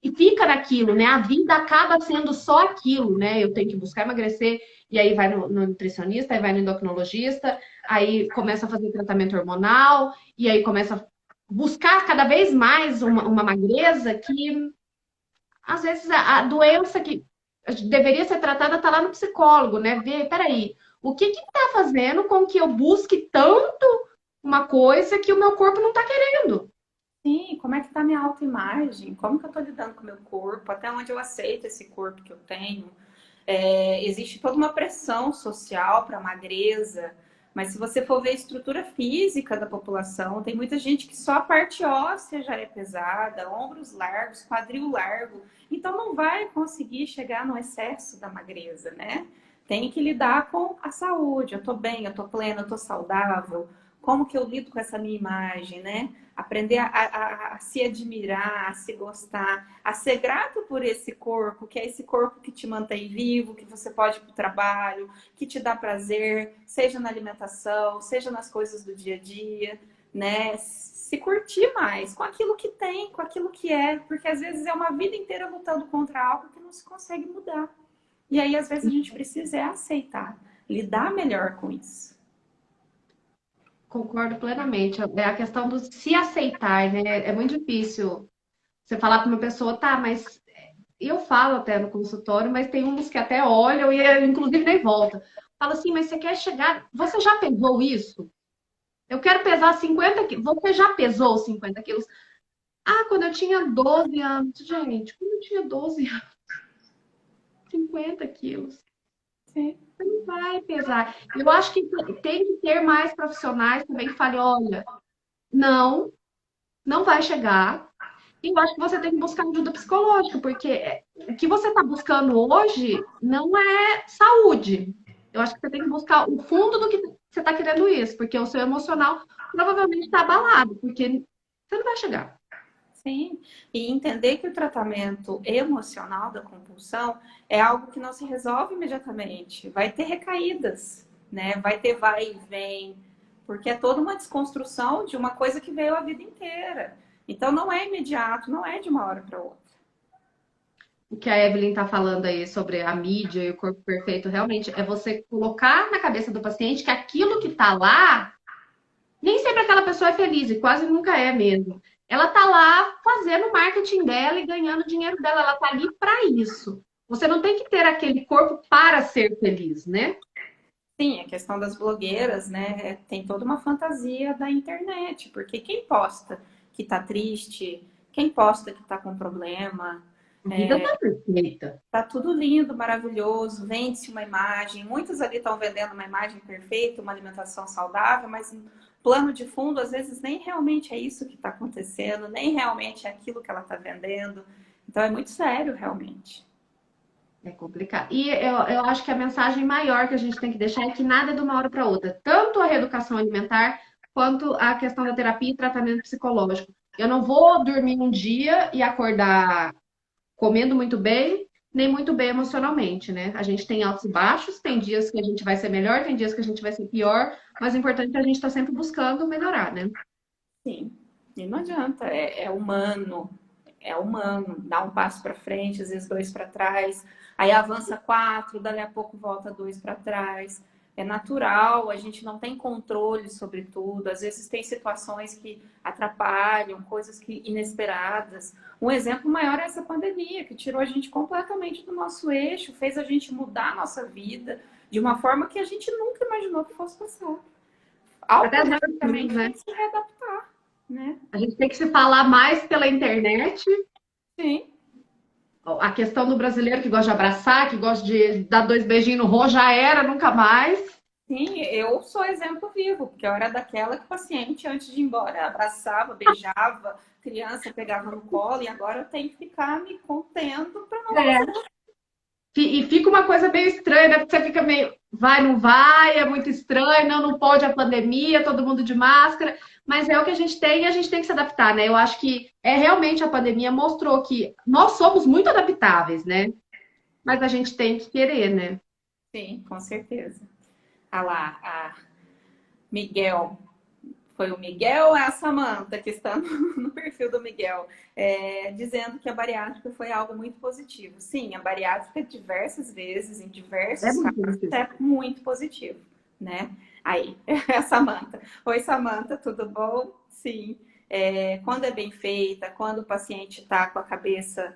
e fica naquilo, né? A vida acaba sendo só aquilo, né? Eu tenho que buscar emagrecer, e aí vai no nutricionista, aí vai no endocrinologista, aí começa a fazer tratamento hormonal, e aí começa a buscar cada vez mais uma magreza que, às vezes, a doença que deveria ser tratada está lá no psicólogo, né? Ver, peraí, o que está fazendo com que eu busque tanto uma coisa que o meu corpo não está querendo? Sim, como é que tá a minha autoimagem? Como que eu tô lidando com o meu corpo? Até onde eu aceito esse corpo que eu tenho? Existe toda uma pressão social para a magreza, mas se você for ver a estrutura física da população, tem muita gente que só a parte óssea já é pesada, ombros largos, quadril largo, então não vai conseguir chegar no excesso da magreza, né? Tem que lidar com a saúde. Eu tô bem, eu tô plena, eu tô saudável. Como que eu lido com essa minha imagem, né? Aprender a se admirar, a se gostar, a ser grato por esse corpo, que é esse corpo que te mantém vivo, que você pode ir para o trabalho, que te dá prazer, seja na alimentação, seja nas coisas do dia a dia, né? Se curtir mais com aquilo que tem, com aquilo que é, porque às vezes é uma vida inteira lutando contra algo que não se consegue mudar. E aí, às vezes, a gente precisa aceitar, lidar melhor com isso. Concordo plenamente. É a questão do se aceitar, né? É muito difícil você falar para uma pessoa, tá, mas eu falo até no consultório, mas tem uns que até olham e inclusive nem volta. Fala assim, mas você quer chegar. Você já pesou isso? Eu quero pesar 50 quilos. Você já pesou 50 quilos? Ah, quando eu tinha 12 anos. Gente, quando eu tinha 12 anos, 50 quilos. Sim. Você não vai pesar. Eu acho que tem que ter mais profissionais também que falem, olha, não, não vai chegar. E eu acho que você tem que buscar ajuda psicológica, porque o que você está buscando hoje não é saúde. Eu acho que você tem que buscar o fundo do que você está querendo isso, porque o seu emocional provavelmente está abalado, porque você não vai chegar. Sim, e entender que o tratamento emocional da compulsão é algo que não se resolve imediatamente. Vai ter recaídas, né? Vai ter vai e vem, porque é toda uma desconstrução de uma coisa que veio a vida inteira. Então não é imediato, não é de uma hora para outra. O que a Evelyn está falando aí sobre a mídia e o corpo perfeito, realmente é você colocar na cabeça do paciente que aquilo que está lá, nem sempre aquela pessoa é feliz, e quase nunca é mesmo. Ela tá lá fazendo o marketing dela e ganhando o dinheiro dela, ela tá ali para isso. Você não tem que ter aquele corpo para ser feliz, né? Sim, a questão das blogueiras, né? Tem toda uma fantasia da internet, porque quem posta que tá triste, quem posta que tá com problema, A vida tá perfeita. tá tudo lindo, maravilhoso, vende-se uma imagem. Muitos ali estão vendendo uma imagem perfeita, uma alimentação saudável, mas no plano de fundo, às vezes, nem realmente é isso que está acontecendo, nem realmente é aquilo que ela está vendendo. Então, é muito sério, realmente. É complicado. E eu acho que a mensagem maior que a gente tem que deixar é que nada é de uma hora para outra. Tanto a reeducação alimentar quanto a questão da terapia e tratamento psicológico. Eu não vou dormir um dia e acordar comendo muito bem, nem muito bem emocionalmente, né? A gente tem altos e baixos, tem dias que a gente vai ser melhor, tem dias que a gente vai ser pior, mas o importante é a gente estar sempre buscando melhorar, né? Sim, e não adianta, é humano, dá um passo para frente, às vezes dois para trás, aí avança quatro, dali a pouco volta dois para trás. É natural, a gente não tem controle sobre tudo, às vezes tem situações que atrapalham, coisas que inesperadas. Um exemplo maior é essa pandemia, que tirou a gente completamente do nosso eixo, fez a gente mudar a nossa vida de uma forma que a gente nunca imaginou que fosse passar. Até as Automaticamente né? tem que se readaptar, né? A gente tem que se falar mais pela internet. Sim, A questão do brasileiro que gosta de abraçar, que gosta de dar dois beijinhos no rosto, já era, nunca mais. Sim, eu sou exemplo vivo, porque eu era daquela que o paciente, antes de ir embora, abraçava, beijava, criança pegava no colo, e agora eu tenho que ficar me contendo para não É. fazer. E fica uma coisa meio estranha, né? Porque você fica meio, vai, não vai, é muito estranho, não, não pode a pandemia, todo mundo de máscara, mas é o que a gente tem e a gente tem que se adaptar, né? Eu acho que é realmente a pandemia mostrou que nós somos muito adaptáveis, né? Mas a gente tem que querer, né? Sim, com certeza. Ah lá, a Miguel. Foi o Miguel ou é a Samanta que está no perfil do Miguel, dizendo que a bariátrica foi algo muito positivo. Sim, a bariátrica diversas vezes, em É diversos muito casos, difícil. é muito positivo, né? Aí, é a Samanta. Oi, Samanta, tudo bom? Sim. Quando é bem feita, quando o paciente está com a cabeça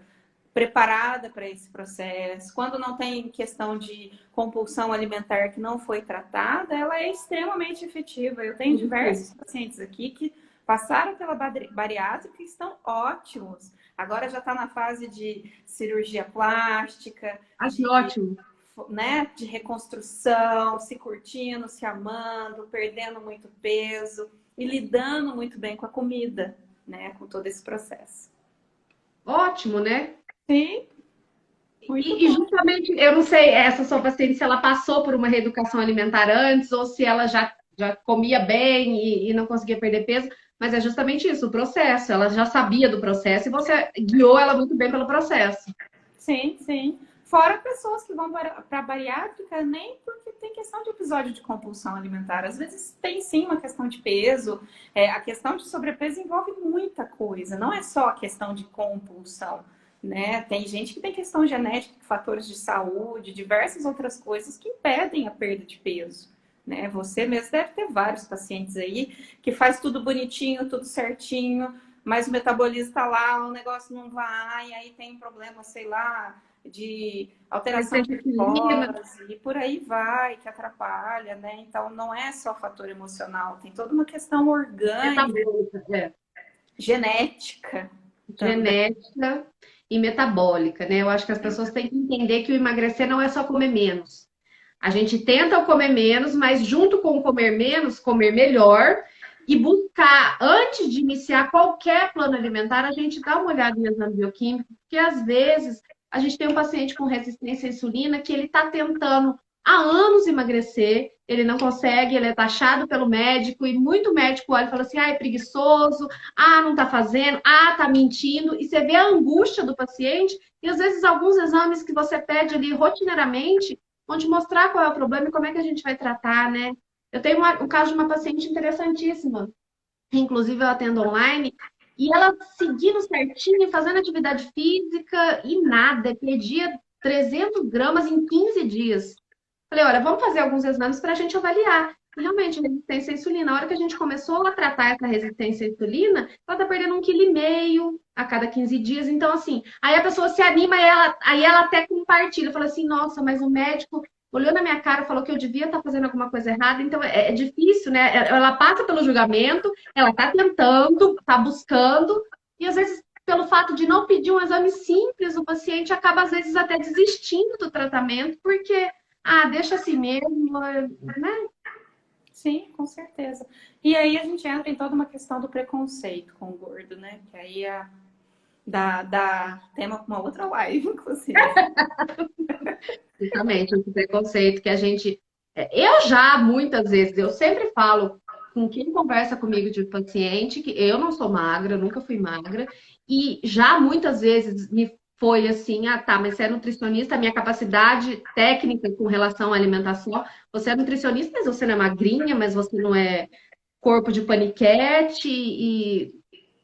preparada para esse processo, quando não tem questão de compulsão alimentar que não foi tratada, ela é extremamente efetiva. Eu tenho diversos pacientes aqui que passaram pela bariátrica e estão ótimos. Agora já está na fase de cirurgia plástica, Acho ótimo. né, de reconstrução, se curtindo, se amando, perdendo muito peso e lidando muito bem com a comida, né, com todo esse processo. Ótimo, né? Sim, muito E bom. justamente, eu não sei, essa sua paciente, se ela passou por uma reeducação alimentar antes ou se ela já comia bem e não conseguia perder peso, mas é justamente isso, o processo. Ela já sabia do processo e você guiou ela muito bem pelo processo. Sim, sim. Fora pessoas que vão para a bariátrica nem porque tem questão de episódio de compulsão alimentar. Às vezes tem sim uma questão de peso. A questão de sobrepeso envolve muita coisa, não é só a questão de compulsão, né? Tem gente que tem questão genética, fatores de saúde, diversas outras coisas que impedem a perda de peso. Né? Você mesmo deve ter vários pacientes aí que faz tudo bonitinho, tudo certinho, mas o metabolismo está lá, o negócio não vai, aí tem problema, sei lá, de alteração de Resistência glicose e por aí vai, que atrapalha, né? Então não é só fator emocional, tem toda uma questão orgânica, metabólica, genética também. genética e metabólica, né? Eu acho que as pessoas têm que entender que o emagrecer não é só comer menos. A gente tenta comer menos, mas junto com o comer menos, comer melhor e buscar, antes de iniciar qualquer plano alimentar, a gente dá uma olhada no exame bioquímico, porque às vezes a gente tem um paciente com resistência à insulina que ele está tentando há anos emagrecer, ele não consegue, ele é taxado pelo médico e muito médico olha e fala assim: ah, é preguiçoso, ah, não está fazendo, ah, está mentindo, e você vê a angústia do paciente, e às vezes alguns exames que você pede ali rotineiramente vão te mostrar qual é o problema e como é que a gente vai tratar, né? Eu tenho um caso de uma paciente interessantíssima, inclusive eu atendo online, e ela seguindo certinho, fazendo atividade física e nada, perdia 300 gramas em 15 dias. Falei, olha, vamos fazer alguns exames para a gente avaliar. E realmente, resistência à insulina. Na hora que a gente começou a tratar essa resistência à insulina, ela tá perdendo 1,5 kg a cada 15 dias. Então, assim, aí a pessoa se anima e aí ela até compartilha. Fala assim, nossa, mas o médico olhou na minha cara, falou que eu devia estar fazendo alguma coisa errada. Então, é difícil, né? Ela passa pelo julgamento, ela está tentando, está buscando, e às vezes, pelo fato de não pedir um exame simples, o paciente acaba, às vezes, até desistindo do tratamento, porque, ah, deixa assim mesmo, né? Sim, com certeza. E aí a gente entra em toda uma questão do preconceito com o gordo, né? Que aí dá tema para uma outra live, inclusive. Justamente, esse preconceito que a gente. Eu já, muitas vezes, eu sempre falo com quem conversa comigo de paciente que eu não sou magra, eu nunca fui magra, e já muitas vezes me foi assim, ah, tá, mas você é nutricionista, a minha capacidade técnica com relação à alimentação, você é nutricionista, mas você não é magrinha, mas você não é corpo de paniquete, e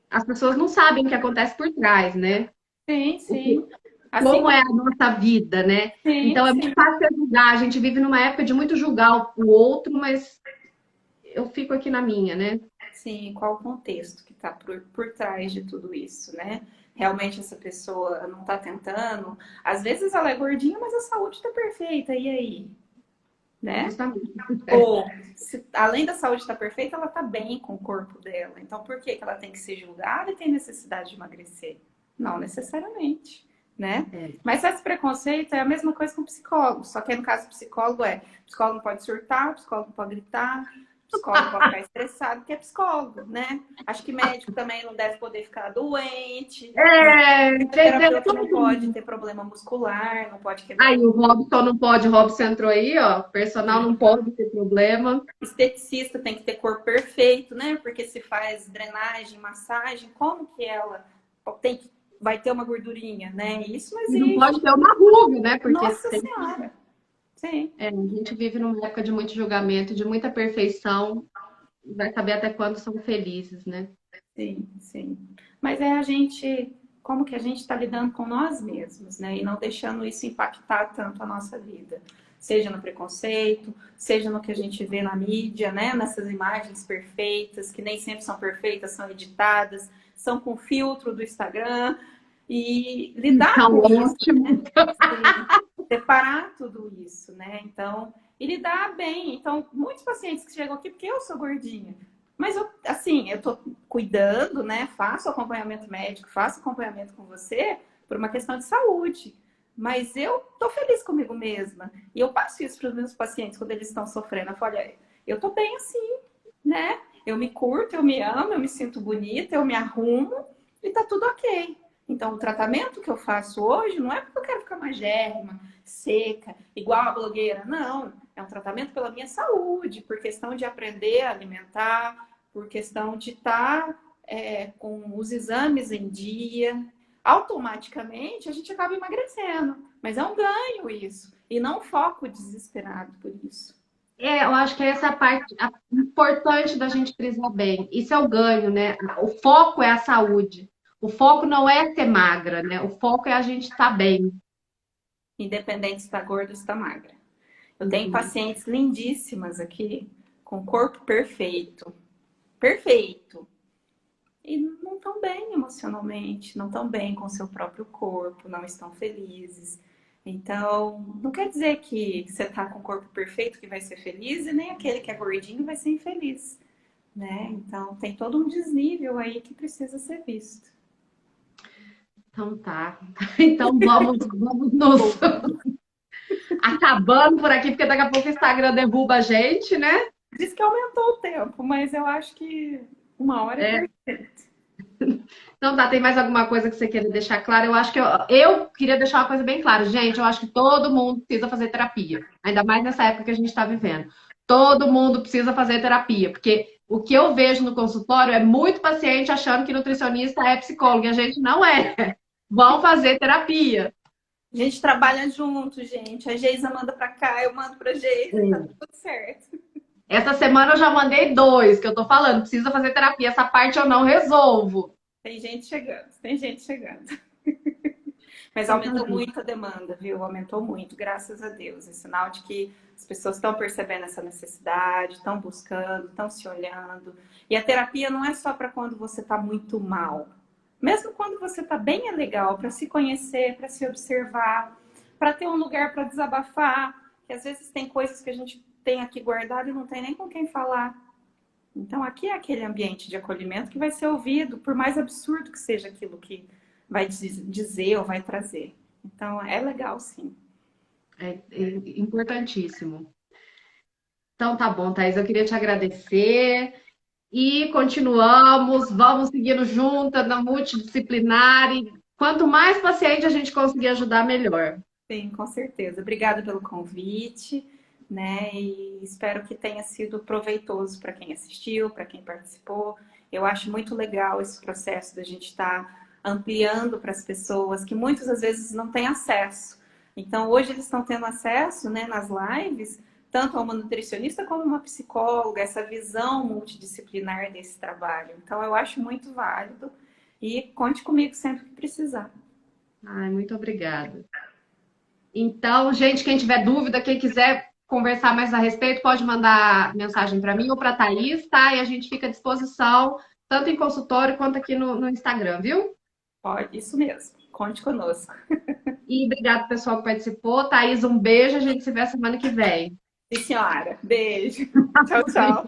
as pessoas não sabem o que acontece por trás, né? Sim, sim. Assim Como como. é a nossa vida, né? Sim, Então é muito sim. fácil julgar. A gente vive numa época de muito julgar o outro, mas eu fico aqui na minha, né? Sim, qual o contexto que está por trás de tudo isso, né? Realmente essa pessoa não está tentando. Às vezes ela é gordinha, mas a saúde está perfeita. E aí? Né? Justamente. Ou, além da saúde estar perfeita, ela está bem com o corpo dela. Então, por que ela tem que ser julgada e tem necessidade de emagrecer? Não necessariamente. né? É. Mas esse preconceito é a mesma coisa com o psicólogo, só que no caso do psicólogo o psicólogo não pode surtar, o psicólogo não pode gritar, o psicólogo pode ficar estressado, porque é psicólogo, né? Acho que médico também não deve poder ficar doente, né? Entendeu Terapeuta não pode tudo. ter problema muscular, não pode quebrar Aí o Robson não pode, o Robson entrou aí, ó. O personal não pode ter problema. esteticista, tem que ter corpo perfeito, né? Porque se faz drenagem, massagem, como que ela tem que vai ter uma gordurinha, né? Isso não E não pode existe. ter uma ruga, né? Porque Nossa Senhora. Sim, a gente vive numa época de muito julgamento, de muita perfeição. Vai saber até quando são felizes, né? sim, sim. Mas é a gente, como que a gente está lidando com nós mesmos, né? E não deixando isso impactar tanto a nossa vida. Seja no preconceito, seja no que a gente vê na mídia, né? Nessas imagens perfeitas, que nem sempre são perfeitas, são editadas, são com filtro do Instagram. E lidar Então, com isso, ótimo. sim, separar tudo isso, né? Então, e lidar bem. Então, muitos pacientes que chegam aqui porque eu sou gordinha. Mas eu, assim, eu tô cuidando, né? Faço acompanhamento médico, faço acompanhamento com você por uma questão de saúde. Mas eu tô feliz comigo mesma. E eu passo isso para os meus pacientes quando eles estão sofrendo. Eu falo, olha, eu tô bem assim, né? Eu me curto, eu me amo, eu me sinto bonita, eu me arrumo e tá tudo ok. Então, o tratamento que eu faço hoje não é porque eu quero ficar magérrima, seca, igual a blogueira. Não, é um tratamento pela minha saúde, por questão de aprender a alimentar, por questão de estar com os exames em dia. Automaticamente, a gente acaba emagrecendo. Mas é um ganho isso. E não foco desesperado por isso. Eu acho que essa é a parte importante da gente frisar bem. Isso é o ganho, né? O foco é a saúde. O foco não é ser magra, né? O foco é a gente estar bem. Independente se está gorda ou se está magra. Eu tenho Uhum. pacientes lindíssimas aqui, com corpo perfeito. Perfeito. E não estão bem emocionalmente, não estão bem com o seu próprio corpo, não estão felizes. Então, não quer dizer que você está com o corpo perfeito que vai ser feliz e nem aquele que é gordinho vai ser infeliz, né? Então, tem todo um desnível aí que precisa ser visto. Então tá. Então vamos nos acabando por aqui, porque daqui a pouco o Instagram derruba a gente, né? Diz que aumentou o tempo, mas eu acho que 1 hora é É. perfeito. Então tá, tem mais alguma coisa que você queira deixar claro? Eu acho que eu queria deixar uma coisa bem clara. Gente, eu acho que todo mundo precisa fazer terapia. Ainda mais nessa época que a gente está vivendo. Todo mundo precisa fazer terapia, porque o que eu vejo no consultório é muito paciente achando que nutricionista é psicólogo, e a gente não é. Vão fazer terapia. A gente trabalha junto, gente. A Geisa manda para cá, eu mando para Geisa, tá tudo certo. Essa semana eu já mandei 2, que eu tô falando, precisa fazer terapia. Essa parte eu não resolvo. Tem gente chegando, tem gente chegando. Mas Então, tá aumentou bom. muito a demanda, viu? Aumentou muito, graças a Deus. É sinal de que as pessoas estão percebendo essa necessidade, estão buscando, estão se olhando. E a terapia não é só para quando você está muito mal. Mesmo quando você está bem, é legal para se conhecer, para se observar, para ter um lugar para desabafar. Que às vezes tem coisas que a gente tem aqui guardado e não tem nem com quem falar. Então, aqui é aquele ambiente de acolhimento que vai ser ouvido, por mais absurdo que seja aquilo que vai dizer ou vai trazer. Então, é legal, sim. É importantíssimo. Então tá bom, Thaís, eu queria te agradecer e continuamos, vamos seguindo juntas na multidisciplinar e quanto mais paciente a gente conseguir ajudar, melhor. Sim, com certeza. Obrigada pelo convite, né? E espero que tenha sido proveitoso para quem assistiu, para quem participou. Eu acho muito legal esse processo da gente estar ampliando para as pessoas que muitas das vezes não têm acesso. Então, hoje eles estão tendo acesso, né, nas lives, tanto a uma nutricionista como uma psicóloga, essa visão multidisciplinar desse trabalho. Então, eu acho muito válido e conte comigo sempre que precisar. Ai, muito obrigada. Então, gente, quem tiver dúvida, quem quiser conversar mais a respeito, pode mandar mensagem para mim ou para a Thaís, tá? E a gente fica à disposição, tanto em consultório quanto aqui no Instagram, viu? Pode, isso mesmo. Conte conosco. E obrigado, pessoal, que participou. Thaís, um beijo. A gente se vê semana que vem. Sim, senhora. Beijo. Tchau, tchau.